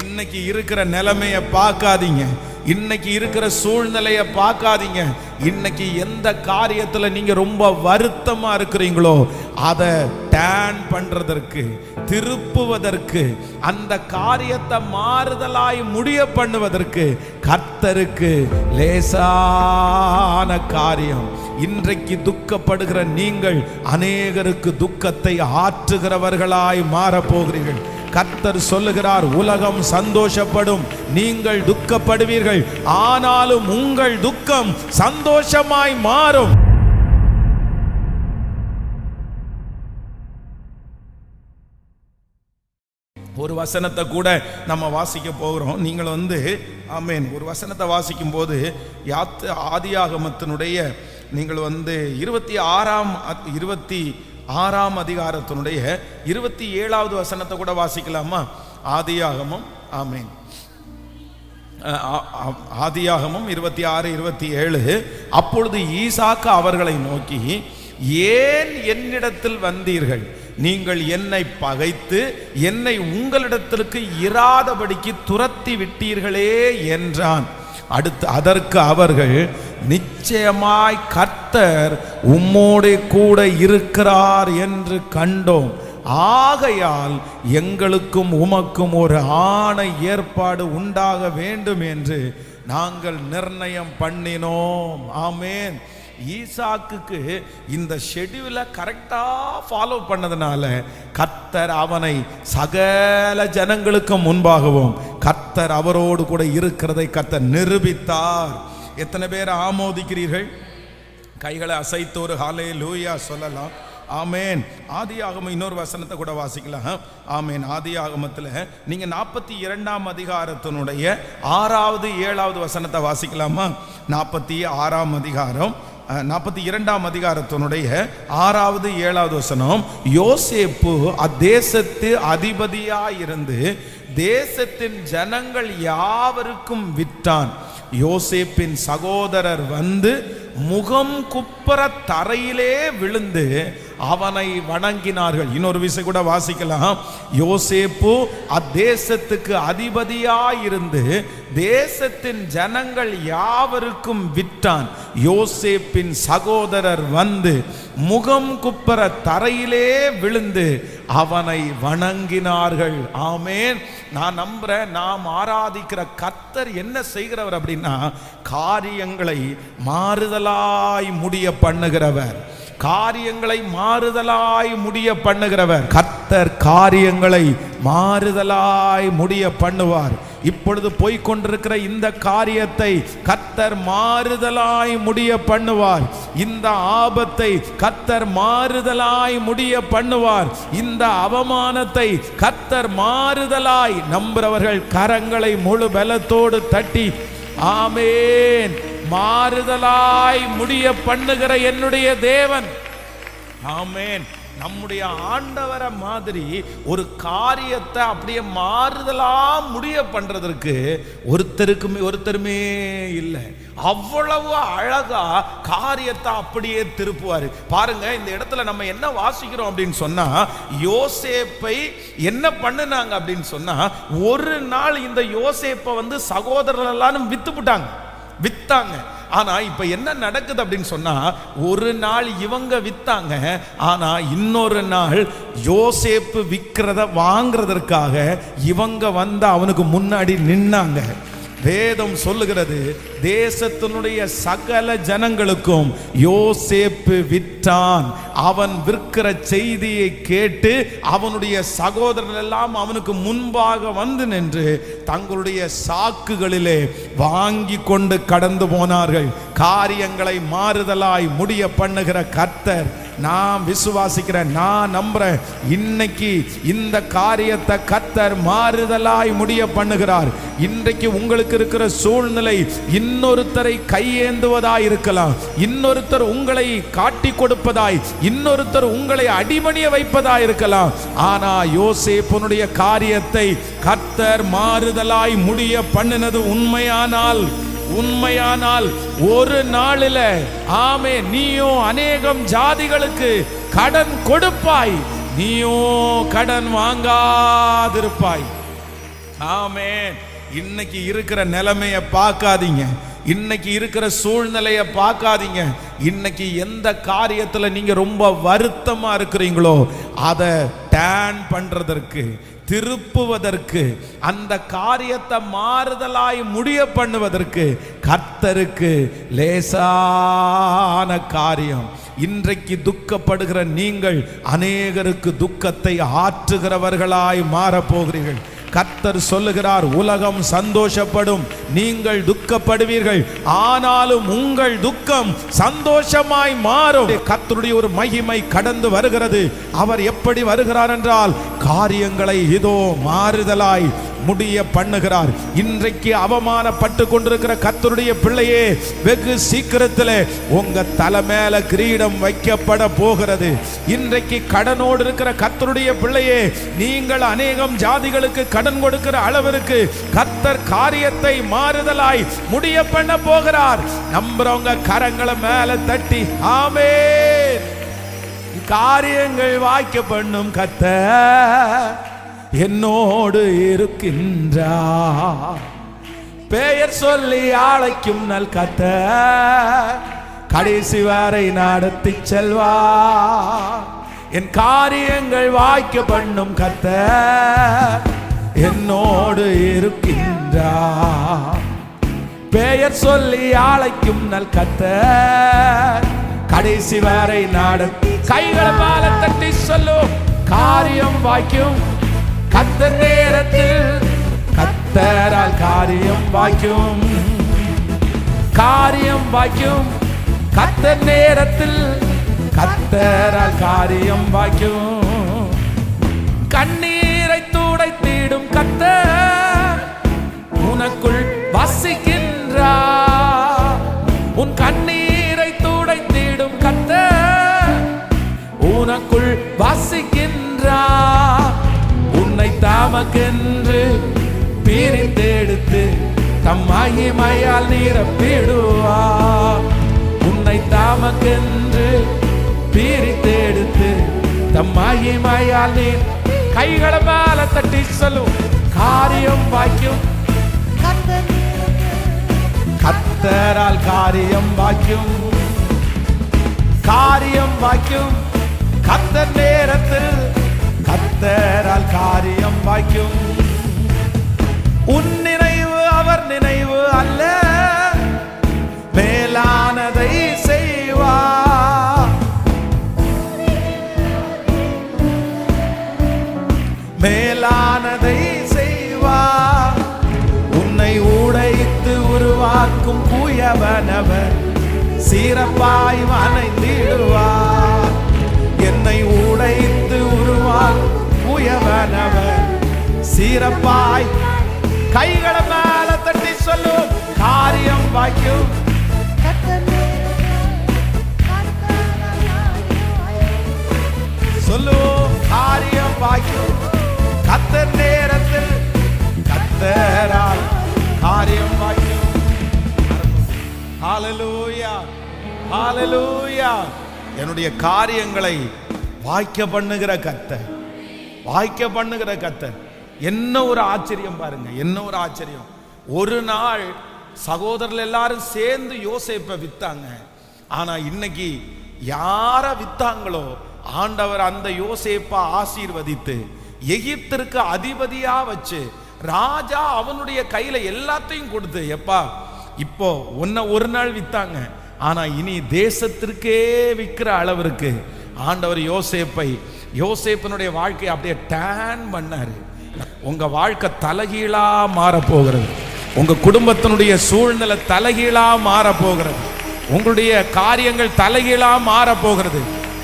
இன்னைக்கு இருக்கிற நிலைமைய பார்க்காதீங்க, இன்னைக்கு இருக்கிற சூழ்நிலைய பார்க்காதீங்க. இன்னைக்கு எந்த காரியத்துல நீங்க ரொம்ப வருத்தமா இருக்கிறீங்களோ அதை டேன் பண்றதற்கு, திருப்புவதற்கு, அந்த காரியத்தை மாறுதலாய் முடிய பண்ணுவதற்கு கர்த்தருக்கு லேசான காரியம். இன்றைக்கு துக்கப்படுகிற நீங்கள் அநேகருக்கு துக்கத்தை ஆற்றுகிறவர்களாய் மாறப்போகிறீர்கள். கர்த்தர் சொல்லுகிறார், உலகம் சந்தோஷப்படும், நீங்கள் துக்கப்படுவீர்கள், ஆனாலும் உங்கள் துக்கம் சந்தோஷமாய் மாறும். ஒரு வசனத்தை கூட நம்ம வாசிக்க போகிறோம். நீங்கள் ஆமென், ஒரு வசனத்தை வாசிக்கும் போது ஆதியாகமத்தினுடைய நீங்கள் 26ஆம் அதிகாரத்தினுடைய 27வது வசனத்தை கூட வாசிக்கலாமா? ஆதியாகமம், ஆமென், ஆதியாகமம் 26, 27. அப்பொழுது ஈசாக்கு அவர்களை நோக்கி, ஏன் என்னிடத்தில் வந்தீர்கள்? நீங்கள் என்னை பகைத்து என்னை உங்களிடத்திற்கு இராதபடிக்கு துரத்தி விட்டீர்களே என்றான். அதற்கு அவர்கள், நிச்சயமாய் கர்த்தர் உம்மோடு கூட இருக்கிறார் என்று கண்டோம், ஆகையால் எங்களுக்கும் உமக்கும் ஒரு ஆணை ஏற்பாடு உண்டாக வேண்டும் என்று நாங்கள் நிர்ணயம் பண்ணினோம். ஆமென். ஈசாக்குக்கு இந்த ஷெட்யூலை கரெக்டா ஃபாலோ பண்ணதுனால கர்த்தர் அவனை சகல ஜனங்களுக்கு முன்பாகவும் கர்த்தர் அவரோடு கூட இருக்கிறதை கர்த்தர் நிரூபித்தார். எத்தனை பேர் ஆமோதிக்கிறீர்கள்? கைகளை அசைத்து ஒரு ஹல்லேலூயா சொல்லலாம். ஆமென். ஆதியாகமம் இன்னொரு வசனத்தை கூட வாசிக்கலாம். ஆமென். ஆதியாகமத்தில் நீங்க 42ஆம் அதிகாரத்தினுடைய 6வது 7வது வசனத்தை வாசிக்கலாமா? 42ஆம் அதிகாரம் 42ஆம் அதிகாரத்தினுடைய 6வது 7வது வசனம். யோசேப்பு அத்தேசத்து அதிபதியாயிருந்து தேசத்தின் ஜனங்கள் யாவருக்கும் விற்றான். யோசேப்பின் சகோதரர் முகம் குப்புற தரையிலே விழுந்து அவனை வணங்கினார்கள். இன்னொரு விஷயம் கூட வாசிக்கலாம். யோசேப்பு அத்தேசத்துக்கு அதிபதியாயிருந்து தேசத்தின் ஜனங்கள் யாவருக்கும் விற்றான். யோசேப்பின் சகோதரர் முகம் குப்புற தரையிலே விழுந்து அவனை வணங்கினார்கள். ஆமென். நான் நம்புறேன், நாம் ஆராதிக்கிற கர்த்தர் என்ன செய்கிறவர் அப்படின்னா, காரியங்களை மாறுதலாய் முடிய பண்ணுகிறவர். காரியங்களை மாறுதலாய் முடிய பண்ணுகிறவர் கர்த்தர். காரியங்களை மாறுதலாய் முடிய பண்ணுவார். இப்பொழுது போய்கொண்டிருக்கிற இந்த காரியத்தை கர்த்தர் மாறுதலாய் முடிய பண்ணுவார். இந்த ஆபத்தை கர்த்தர் மாறுதலாய் முடிய பண்ணுவார். இந்த அவமானத்தை கர்த்தர் மாறுதலாய், நம்புறவர்கள் கரங்களை முழு பலத்தோடு தட்டி ஆமென், மாறுதலாய் முடிய பண்ணுகிற என்னுடைய தேவன். ஆமென். நம்முடைய ஆண்டவரை மாதிரி ஒரு காரியத்தை அப்படியே மாறுதலா முடிய பண்றதற்கு ஒருத்தருமே இல்லை. அவ்வளவு அழகா காரியத்தை அப்படியே திருப்புவாரு. பாருங்க, இந்த இடத்துல நம்ம என்ன வாசிக்கிறோம் அப்படின்னு சொன்னா, யோசேப்பை என்ன பண்ணுனாங்க அப்படின்னு சொன்னா, ஒரு நாள் இந்த யோசேப்பை சகோதரர்கள் எல்லாரும் வித்தாங்க. ஆனா இப்ப என்ன நடக்குது அப்படின்னு சொன்னா, ஒரு நாள் இவங்க வித்தாங்க, ஆனா இன்னொரு நாள் யோசேப்பு விக்கிறத வாங்குறதற்காக இவங்க அவனுக்கு முன்னாடி நின்னாங்க. வேதம் சொல்லுகிறது, தேசத்தினுடைய சகல ஜனங்களுக்கும் யோசேப்பு விற்றான். அவன் விற்கிற செய்தியை கேட்டு அவனுடைய சகோதரர்கள் எல்லாம் அவனுக்கு முன்பாக நின்று தங்களுடைய சாக்குகளிலே வாங்கி கொண்டு கடந்து போனார்கள். காரியங்களை மாறுதலாய் முடிய பண்ணுகிற கர்த்தர். நான் விசுவாசிக்கிறேன், நான் நம்புறேன், இன்னைக்கு இந்த காரியத்தை கர்த்தர் மாறுதலாய் முடிய பண்ணுகிறார். இன்றைக்கு உங்களுக்கு இருக்கிற சூழ்நிலை இன்னொருத்தரை கையேந்துவதாய் இருக்கலாம், இன்னொருத்தர் உங்களை காட்டி கொடுப்பதாய், இன்னொருத்தர் உங்களை அடிமணிய வைப்பதாய் இருக்கலாம். ஆனா யோசேப்புனுடைய காரியத்தை கர்த்தர் மாறுதலாய் முடிய பண்ணினது உண்மையானால் ஒரு நாளில் ஆமே நீயும் அநேகம் ஜாதிகளுக்கு கடன் கொடுப்பாய், நீயோ கடன் வாங்காதிருப்பாய். ஆமென். இன்னைக்கு இருக்கிற நிலைமைய பார்க்காதீங்க, இன்னைக்கு இருக்கிற சூழ்நிலைய பார்க்காதீங்க. இன்னைக்கு எந்த காரியத்துல நீங்க ரொம்ப வருத்தமா இருக்கிறீங்களோ அதை டேன் பண்றதற்கு, திருப்புவதற்கு, அந்த காரியத்தை மாறுதலாய் முடிய பண்ணுவதற்கு கர்த்தருக்கு லேசான காரியம். இன்றைக்கு துக்கப்படுகிற நீங்கள் அநேகருக்கு துக்கத்தை ஆற்றுகிறவர்களாய் மாறப்போகிறீர்கள். கர்த்தர் சொல்லுகிறார், உலகம் சந்தோஷப்படும், நீங்கள் துக்கப்படுவீர்கள், ஆனாலும் உங்கள் துக்கம் சந்தோஷமாய் மாறும். கர்த்தருடைய ஒரு மகிமை கடந்து வருகிறது. அவர் எப்படி வருகிறார் என்றால், காரியங்களை இதோ மாறுதலாய் முடிய பண்ணுகிறார். இன்றைக்கு அவமானப்பட்டு கொண்டிருக்கிற கர்த்தருடைய பிள்ளையே, வெகு சீக்கிரத்தில் உங்க தலை மேல கிரீடம் வைக்கப்பட போகிறது. இன்றைக்கு கடனோடு இருக்கிற கர்த்தருடைய பிள்ளையே, நீங்கள் அநேகம் ஜாதிகளுக்கு கடன் கொடுக்கிற அளவிற்கு கர்த்தர் காரியத்தை மாறுதலாய் முடிய பண்ண போகிறார். நம்புறவங்க கரங்களை மேல தட்டி ஆமென். காரியங்கள் வாய்க்க பண்ணும் கர்த்தர் என்னோடு இருக்கின்றார். பெயர் சொல்லி அழைக்கும் நல் கர்த்தர் கடைசி வரை நடத்தி செல்வார். என் காரியங்கள் வாய்க்க பண்ணும் கர்த்தர் என்னோடு இருக்கின்றார். பெயர் சொல்லி அழைக்கும் நல் கர்த்தர் கடைசி வரை நடத்தி. கைகளை மேல தட்டி சொல்லும், காரியம் வாய்க்கும் கர்த்தர் நேரத்தில், கர்த்தரால் காரியம் வாய்க்கும். காரியம் வாய்க்கும் கர்த்தர் நேரத்தில், கர்த்தரால் காரியம் வாய்க்கும். கண்ணீரை துடைத்திடும் கர்த்தர் உனக்குள் வசிக்கின்றார். உன் கண்ணீரை துடைத்திடும் கர்த்தர் உனக்குள் வசிக்கின்றார். உன்னை தமக்கென்று பிரித்தெடுத்து தம் மகிமையால் நிரப்பிடுவார். உன்னை தமக்கென்று பிரித்தெடுத்து தம் மகிமையால் கைகளை மேல தட்டி சொல்லும், காரியம் வாய்க்கும் கர்த்தரால் காரியம் வாய்க்கும். காரியம் வாய்க்கும் கர்த்தர் நேரத்தில், கர்த்தரால் காரியம் வாய்க்கும். உன் நினைவு அவர் நினைவு அல்ல, மேலானதை செய்வார். மேலானதை செய்வார். உன்னை உடைத்து உருவாக்கும் புயவனவர் சிறப்பாய் வணைந்திடுவார். என்னை உடைத்து உருவாக்கும் புயவனவர் சிறப்பாய். கைகளை மேல தட்டி சொல்லும், காரியம் வாய்க்கும். சொல்லும், காரியம் வாய்க்கும் கர்த்தர் நேரத்தில், கர்த்தரால் காரியம் வாய்க்கும். ஹல்லேலூயா, ஹல்லேலூயா. என்னுடைய காரியங்களை வாய்க்க பண்ணுகிற கர்த்தர், வாய்க்க பண்ணுகிற கர்த்தர். என்ன ஒரு ஆச்சரியம் பாருங்க, என்ன ஒரு ஆச்சரியம். ஒரு நாள் சகோதரர்கள் எல்லாரும் சேர்ந்து யோசேப்பை வித்தாங்க. ஆனா இன்னைக்கு யார வித்தாங்களோ ஆண்டவர் அந்த யோசேப்பை ஆசீர்வதித்து எகிப்திற்கு அதிபதியா வச்சு ராஜா அவனுடைய கையில எல்லாத்தையும் கொடுத்து, எப்பா இப்போ உன்னை ஒரு நாள் வித்தாங்க, ஆனா இனி தேசத்திற்கே விற்கிற அளவிற்கு ஆண்டவர் யோசேப்பினுடைய வாழ்க்கையை அப்படியே டேன் பண்ணாரு. உங்க வாழ்க்கை தலைகீழா மாறப்போகிறது. உங்க குடும்பத்தினுடைய சூழ்நிலை தலைகீழா மாறப்போகிறது. உங்களுடைய காரியங்கள் தலைகீழா மாறப்போகிறது.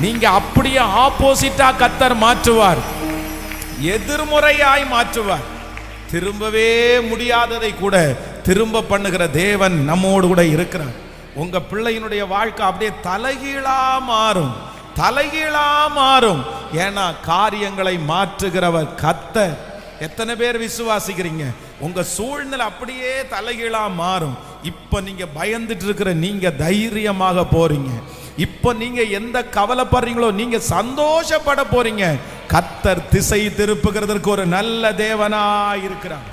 நீங்க அப்படியே ஆப்போசிட்டா கர்த்தர் மாற்றுவார், எதிர்முறையாய் மாற்றுவார். திரும்பவே முடியாததை கூட திரும்ப பண்ணுகிற தேவன் நம்மோடு கூட இருக்கிறார். உங்க பிள்ளையினுடைய வாழ்க்கை அப்படியே தலைகீழா மாறும், தலைகீழா மாறும். ஏன்னா காரியங்களை மாற்றுகிறவர் கர்த்தர். எத்தனை பேர் விசுவாசிக்கிறீங்க? உங்க சூழ்நிலை அப்படியே தலைகீழா மாறும். இப்ப நீங்க பயந்துட்டு இருக்கிற நீங்க தைரியமாக போறீங்க. இப்ப நீங்க எந்த கவலைப்படுறீங்களோ நீங்க சந்தோஷப்பட போறீங்க. கர்த்தர் திசை திருப்புகிறதற்கு ஒரு நல்ல தேவனாய் இருக்கிறார்.